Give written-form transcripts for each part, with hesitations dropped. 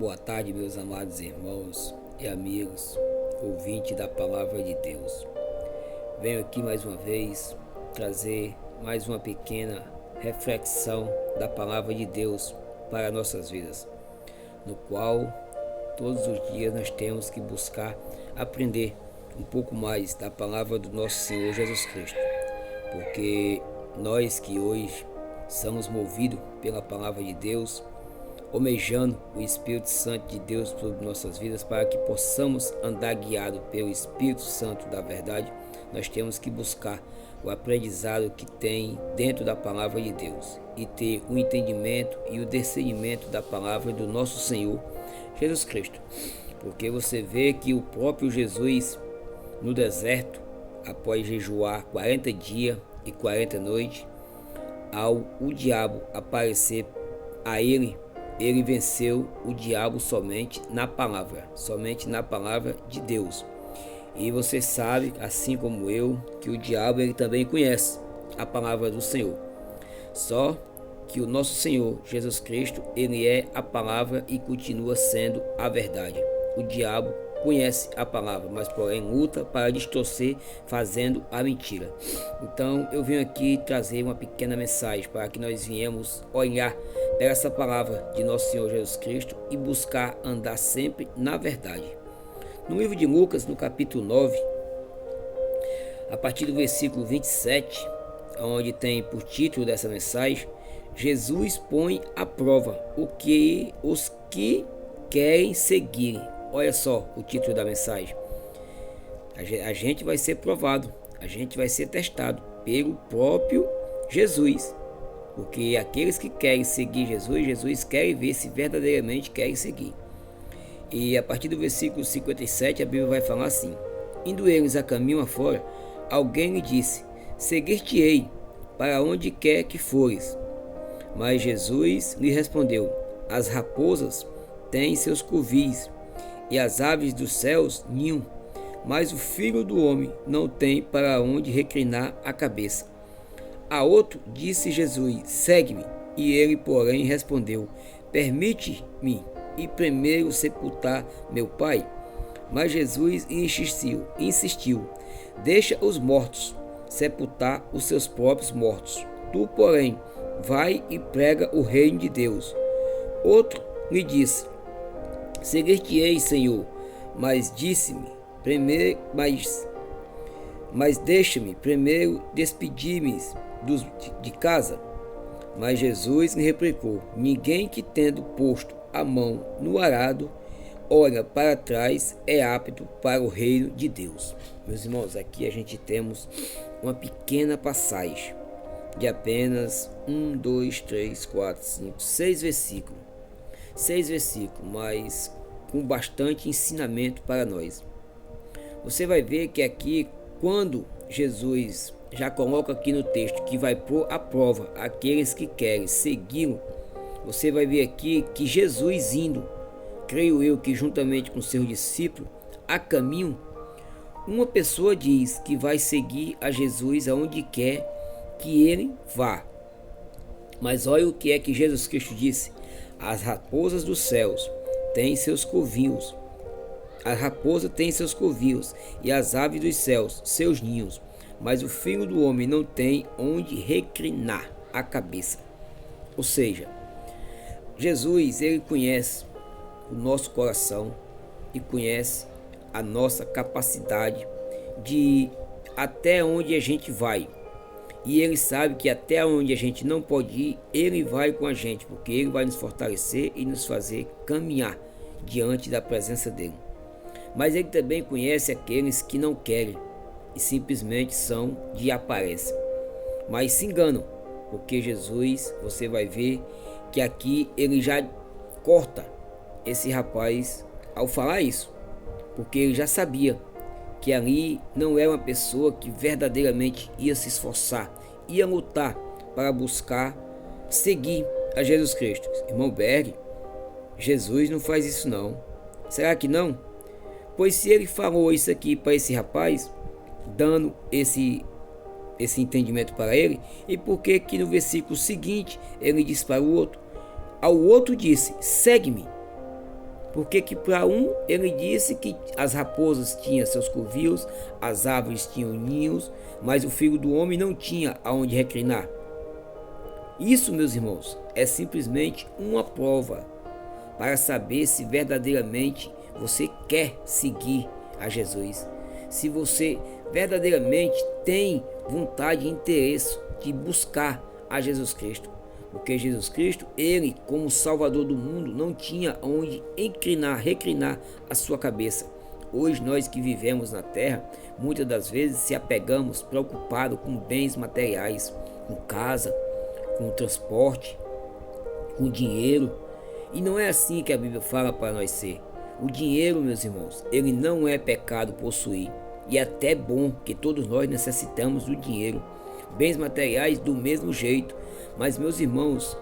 Boa tarde, meus amados irmãos e amigos, ouvintes da Palavra de Deus. Venho aqui mais uma vez trazer mais uma pequena reflexão da Palavra de Deus para nossas vidas, no qual todos os dias nós temos que buscar aprender um pouco mais da Palavra do nosso Senhor Jesus Cristo, porque nós que hoje somos movidos pela Palavra de Deus, almejando o Espírito Santo de Deus sobre nossas vidas, para que possamos andar guiados pelo Espírito Santo da verdade, nós temos que buscar o aprendizado que tem dentro da palavra de Deus e ter o entendimento e o discernimento da palavra do nosso Senhor Jesus Cristo. Porque você vê que o próprio Jesus no deserto, após jejuar 40 dias e 40 noites, ao o diabo aparecer a ele venceu o diabo somente na palavra de Deus. E você sabe, assim como eu, que o diabo ele também conhece a palavra do Senhor. Só que o nosso Senhor Jesus Cristo, ele é a palavra e continua sendo a verdade. O diabo conhece a palavra, mas porém luta para distorcer, fazendo a mentira. Então eu venho aqui trazer uma pequena mensagem para que nós viemos olhar para essa palavra de nosso Senhor Jesus Cristo e buscar andar sempre na verdade. No livro de Lucas, no capítulo 9, a partir do versículo 27, onde tem por título dessa mensagem, Jesus põe à prova os que querem seguir. Olha só o título da mensagem. A gente vai ser provado, a gente vai ser testado pelo próprio Jesus. Porque aqueles que querem seguir Jesus quer ver se verdadeiramente querem seguir. E a partir do versículo 57, a Bíblia vai falar assim: indo eles a caminho afora, alguém lhe disse: seguir-te-ei para onde quer que fores. Mas Jesus lhe respondeu: as raposas têm seus covis, e as aves dos céus ninho, mas o Filho do Homem não tem para onde reclinar a cabeça. A outro disse Jesus: segue-me. E ele, porém, respondeu: permite-me ir primeiro sepultar meu pai. Mas Jesus insistiu: deixa os mortos sepultar os seus próprios mortos. Tu, porém, vai e prega o reino de Deus. Outro lhe disse: seguir-te-ei, Senhor, mas disse-me primeiro, mas deixa-me primeiro despedir-me de casa. Mas Jesus lhe replicou: ninguém que tendo posto a mão no arado olha para trás é apto para o reino de Deus. Meus irmãos, aqui a gente temos uma pequena passagem de apenas 6 versículos. 6 versículos, mas com bastante ensinamento para nós. Você vai ver que aqui, quando Jesus já coloca aqui no texto que vai pôr à prova aqueles que querem segui-lo, você vai ver aqui que Jesus indo, creio eu que juntamente com seus discípulos, a caminho, uma pessoa diz que vai seguir a Jesus aonde quer que ele vá. Mas olha o que é que Jesus Cristo disse: as raposas dos céus têm seus covinhos. A raposa tem seus covios e as aves dos céus seus ninhos, mas o Filho do Homem não tem onde reclinar a cabeça. Ou seja, Jesus, ele conhece o nosso coração e conhece a nossa capacidade de até onde a gente vai. E ele sabe que até onde a gente não pode ir, ele vai com a gente, porque ele vai nos fortalecer e nos fazer caminhar diante da presença dele. Mas ele também conhece aqueles que não querem e simplesmente são de aparência, mas se enganam, porque Jesus, você vai ver que aqui ele já corta esse rapaz ao falar isso, porque ele já sabia que ali não era uma pessoa que verdadeiramente ia se esforçar, ia lutar para buscar seguir a Jesus Cristo. Irmão Berg, Jesus não faz isso não. Será que não? Pois se ele falou isso aqui para esse rapaz, dando esse entendimento para ele, e por que que no versículo seguinte ele diz para o outro? Ao outro disse: segue-me. Porque que para um ele disse que as raposas tinham seus covios, as árvores tinham ninhos, mas o filho do homem não tinha aonde reclinar. Isso, meus irmãos, é simplesmente uma prova para saber se verdadeiramente você quer seguir a Jesus. Se você verdadeiramente tem vontade e interesse de buscar a Jesus Cristo. Porque Jesus Cristo, ele como Salvador do mundo, não tinha onde reclinar a sua cabeça. Hoje nós que vivemos na terra, muitas das vezes se apegamos preocupados com bens materiais, com casa, com transporte, com dinheiro. E não é assim que a Bíblia fala para nós ser. O dinheiro, meus irmãos, ele não é pecado possuir. E é até bom que todos nós necessitamos do dinheiro. Bens materiais do mesmo jeito. Mas, meus irmãos,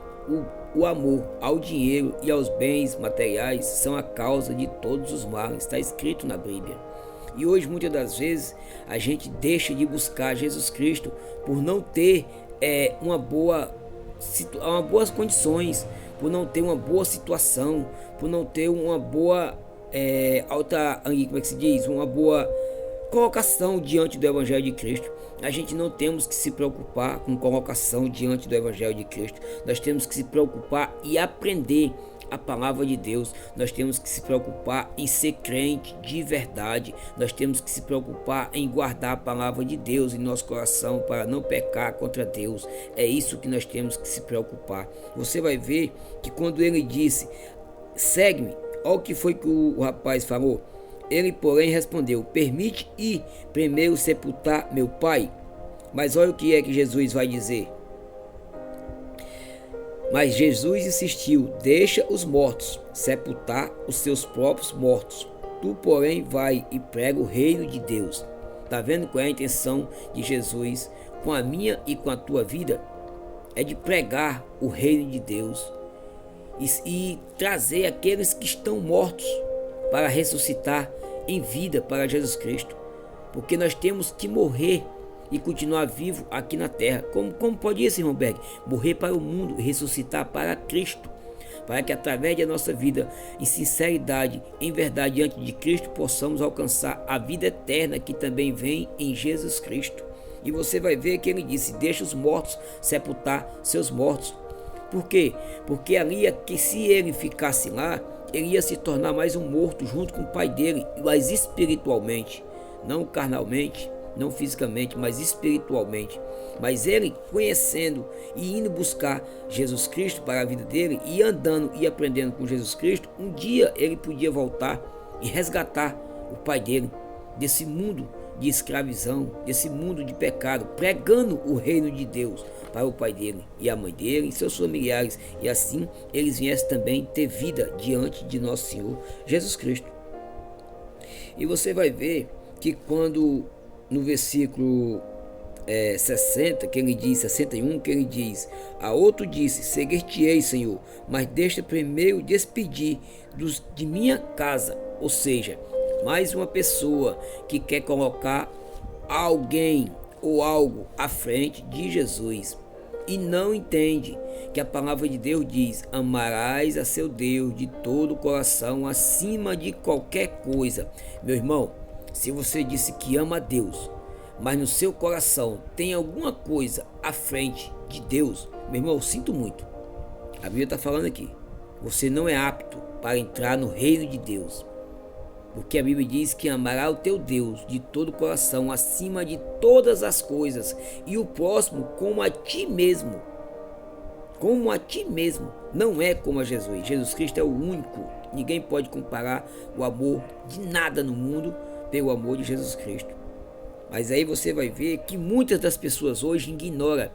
o amor ao dinheiro e aos bens materiais são a causa de todos os males. Está escrito na Bíblia. E hoje, muitas das vezes, a gente deixa de buscar Jesus Cristo por não ter boas condições, por não ter uma boa situação, por não ter uma boa uma boa colocação diante do Evangelho de Cristo. A gente não temos que se preocupar com colocação diante do Evangelho de Cristo. Nós temos que se preocupar e aprender a palavra de Deus. Nós temos que se preocupar em ser crente de verdade. Nós temos que se preocupar em guardar a palavra de Deus em nosso coração para não pecar contra Deus. É isso que nós temos que se preocupar. Você vai ver que quando ele disse: segue-me, olha o que foi que o rapaz falou. Ele, porém, respondeu: permite ir primeiro sepultar meu pai. Mas olha o que é que Jesus vai dizer. Mas Jesus insistiu: deixa os mortos sepultar os seus próprios mortos. Tu, porém, vai e prega o reino de Deus. Está vendo qual é a intenção de Jesus com a minha e com a tua vida? É de pregar o reino de Deus e trazer aqueles que estão mortos para ressuscitar em vida para Jesus Cristo. Porque nós temos que morrer e continuar vivo aqui na terra. Como pode isso, irmão Berg? Morrer para o mundo e ressuscitar para Cristo, para que através da nossa vida em sinceridade, em verdade diante de Cristo, possamos alcançar a vida eterna que também vem em Jesus Cristo. E você vai ver que ele disse: deixa os mortos sepultar seus mortos. Por quê? Porque ali, que se ele ficasse lá, ele ia se tornar mais um morto junto com o pai dele, mas espiritualmente, não carnalmente, não fisicamente, mas espiritualmente. Mas ele, conhecendo e indo buscar Jesus Cristo para a vida dele, e andando e aprendendo com Jesus Cristo, um dia ele podia voltar e resgatar o pai dele desse mundo de escravidão, desse mundo de pecado, pregando o reino de Deus para o pai dele e a mãe dele e seus familiares, e assim eles viessem também ter vida diante de nosso Senhor Jesus Cristo. E você vai ver que quando no versículo 60, que ele diz, 61, que ele diz: a outro disse: seguir-te-ei, Senhor, mas deixa primeiro despedir de minha casa. Ou seja, mais uma pessoa que quer colocar alguém ou algo à frente de Jesus e não entende que a palavra de Deus diz: amarás a seu Deus de todo o coração acima de qualquer coisa. Meu irmão, se você disse que ama a Deus, mas no seu coração tem alguma coisa à frente de Deus, meu irmão, eu sinto muito. A Bíblia está falando aqui: você não é apto para entrar no reino de Deus. Porque a Bíblia diz que amará o teu Deus de todo o coração, acima de todas as coisas, e o próximo como a ti mesmo. Como a ti mesmo. Não é como a Jesus. Jesus Cristo é o único. Ninguém pode comparar o amor de nada no mundo pelo amor de Jesus Cristo. Mas aí você vai ver que muitas das pessoas hoje ignoram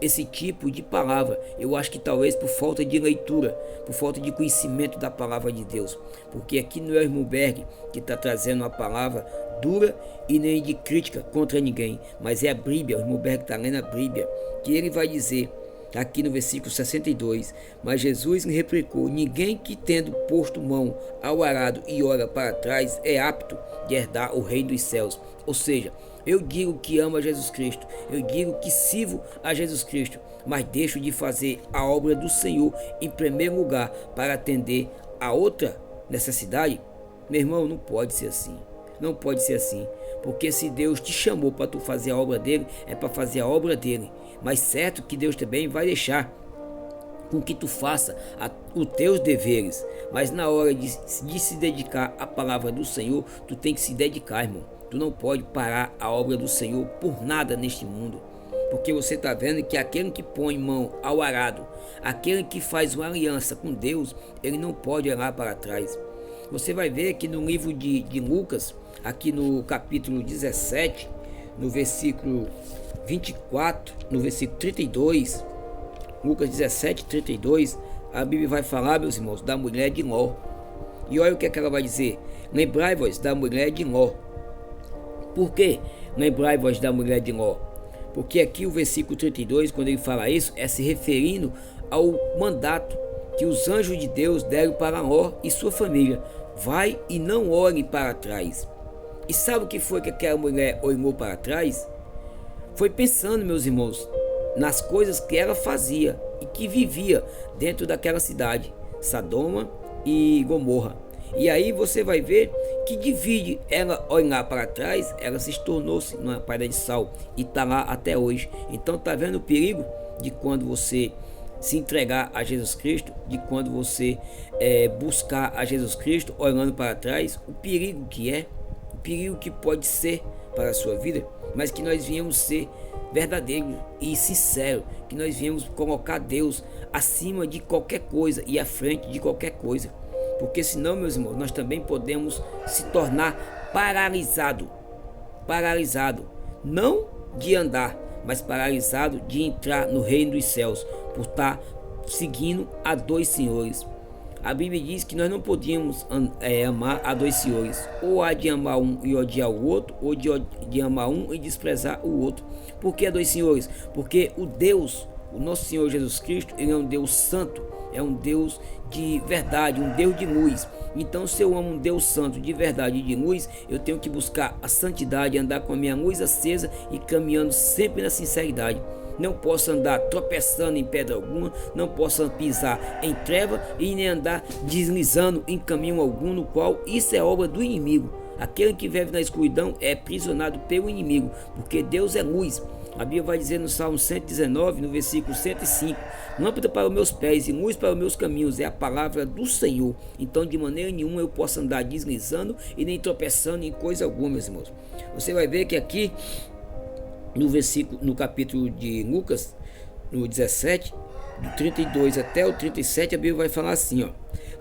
esse tipo de palavra. Eu acho que talvez por falta de leitura, por falta de conhecimento da palavra de Deus. Porque aqui não é o irmão Berg que está trazendo uma palavra dura e nem de crítica contra ninguém, mas é a Bíblia. O irmão Berg está lendo a Bíblia, que ele vai dizer aqui no versículo 62: mas Jesus lhe replicou: ninguém que tendo posto mão ao arado e olha para trás é apto de herdar o reino dos céus. Ou seja, eu digo que amo a Jesus Cristo, eu digo que sirvo a Jesus Cristo, mas deixo de fazer a obra do Senhor em primeiro lugar para atender a outra necessidade? Meu irmão, não pode ser assim. Não pode ser assim. Porque se Deus te chamou para tu fazer a obra dele, é para fazer a obra dele. Mas certo que Deus também vai deixar com que tu faça os teus deveres. Mas na hora de se dedicar à palavra do Senhor, tu tem que se dedicar, irmão. Tu não pode parar a obra do Senhor por nada neste mundo. Porque você está vendo que aquele que põe mão ao arado, aquele que faz uma aliança com Deus, ele não pode olhar para trás. Você vai ver que no livro de Lucas, aqui no capítulo 17, no versículo 24, no versículo 32, Lucas 17, 32, a Bíblia vai falar, meus irmãos, da mulher de Ló. E olha o que é que ela vai dizer: lembrai-vos da mulher de Ló. Por quê? Lembrai-vos da mulher de Ló. Porque aqui o versículo 32, quando ele fala isso, é se referindo ao mandato que os anjos de Deus deram para Ló e sua família: vai e não olhe para trás. E sabe o que foi que aquela mulher olhou para trás? Foi pensando, meus irmãos, nas coisas que ela fazia e que vivia dentro daquela cidade, Sodoma e Gomorra. E aí você vai ver que divide ela olhar para trás, ela se tornou-se numa pedra de sal e está lá até hoje. Então está vendo o perigo de quando você se entregar a Jesus Cristo, de quando você buscar a Jesus Cristo olhando para trás, o perigo que é, o perigo que pode ser para a sua vida, mas que nós viemos ser verdadeiro e sincero, que nós viemos colocar Deus acima de qualquer coisa e à frente de qualquer coisa. Porque senão, meus irmãos, nós também podemos se tornar paralisado, não de andar, mas paralisado de entrar no reino dos céus, por estar seguindo a dois senhores. A Bíblia diz que nós não podíamos amar a dois senhores, ou há de amar um e odiar o outro, ou de amar um e desprezar o outro. Por que dois senhores? Porque o nosso Senhor Jesus Cristo, ele é um Deus santo, é um Deus de verdade, um Deus de luz. Então, se eu amo um Deus santo de verdade e de luz, eu tenho que buscar a santidade, andar com a minha luz acesa e caminhando sempre na sinceridade. Não posso andar tropeçando em pedra alguma, não posso pisar em treva e nem andar deslizando em caminho algum, no qual isso é obra do inimigo. Aquele que vive na escuridão é aprisionado pelo inimigo, porque Deus é luz. A Bíblia vai dizer no Salmo 119, no versículo 105: lâmpada para os meus pés e luz para os meus caminhos é a palavra do Senhor. Então, de maneira nenhuma eu posso andar deslizando e nem tropeçando em coisa alguma, meus irmãos. Você vai ver que aqui no capítulo de Lucas, no 17, do 32 até o 37, a Bíblia vai falar assim, ó: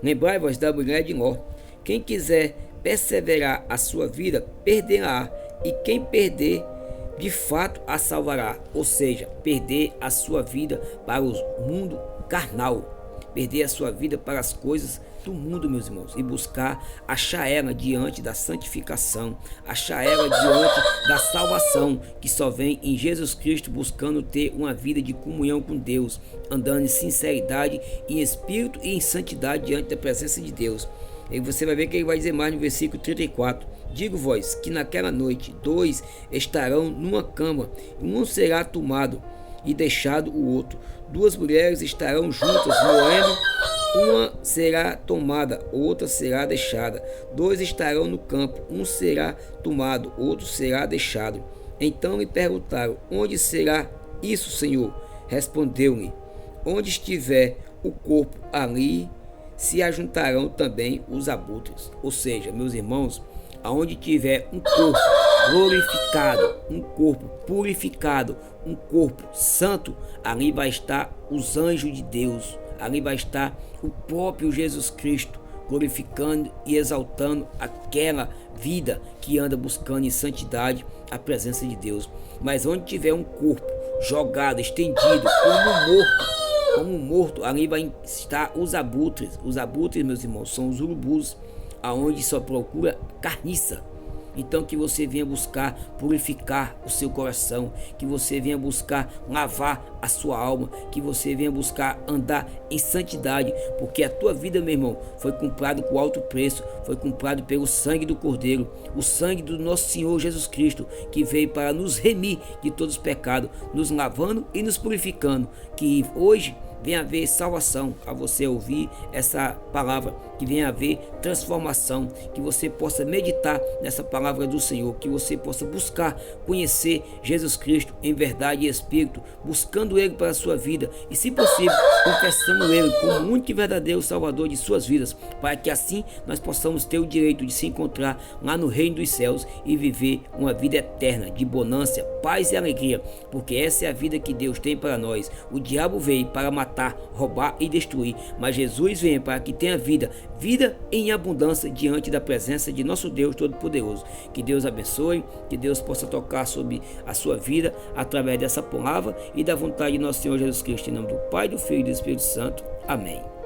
lembrai-vos da mulher de Ló. Quem quiser perseverar a sua vida, perderá, e quem perder, de fato a salvará. Ou seja, perder a sua vida para o mundo carnal, perder a sua vida para as coisas do mundo, meus irmãos, e buscar achar ela diante da santificação, achar ela diante da salvação, que só vem em Jesus Cristo, buscando ter uma vida de comunhão com Deus, andando em sinceridade, em espírito e em santidade diante da presença de Deus. E você vai ver que ele vai dizer mais no versículo 34: digo-vos que naquela noite 2 estarão numa cama, um será tomado e deixado o outro. 2 mulheres estarão juntas moendo, uma será tomada, outra será deixada. 2 estarão no campo, um será tomado, outro será deixado. Então lhe perguntaram: onde será isso, Senhor? Respondeu-lhe: onde estiver o corpo, ali se ajuntarão também os abutres. Ou seja, meus irmãos, aonde tiver um corpo glorificado, um corpo purificado, um corpo santo, ali vai estar os anjos de Deus, ali vai estar o próprio Jesus Cristo, glorificando e exaltando aquela vida que anda buscando em santidade a presença de Deus. Mas onde tiver um corpo jogado, estendido, como morto, ali vai estar os abutres. Os abutres, meus irmãos, são os urubus, aonde só procura carniça. Então que você venha buscar purificar o seu coração, que você venha buscar lavar a sua alma, que você venha buscar andar em santidade, porque a tua vida, meu irmão, foi comprado com alto preço, foi comprado pelo sangue do Cordeiro, o sangue do nosso Senhor Jesus Cristo, que veio para nos remir de todos os pecados, nos lavando e nos purificando, que hoje venha haver salvação a você ouvir essa palavra, que venha haver transformação, que você possa meditar nessa palavra do Senhor, que você possa buscar conhecer Jesus Cristo em verdade e espírito, buscando Ele para a sua vida e, se possível, confessando Ele como único e verdadeiro Salvador de suas vidas, para que assim nós possamos ter o direito de se encontrar lá no reino dos céus e viver uma vida eterna de bonança, paz e alegria, porque essa é a vida que Deus tem para nós. O diabo veio para matar, roubar e destruir, mas Jesus vem para que tenha vida em abundância diante da presença de nosso Deus Todo-Poderoso. Que Deus abençoe, que Deus possa tocar sobre a sua vida através dessa palavra e da vontade de nosso Senhor Jesus Cristo, em nome do Pai, do Filho e do Espírito Santo. Amém.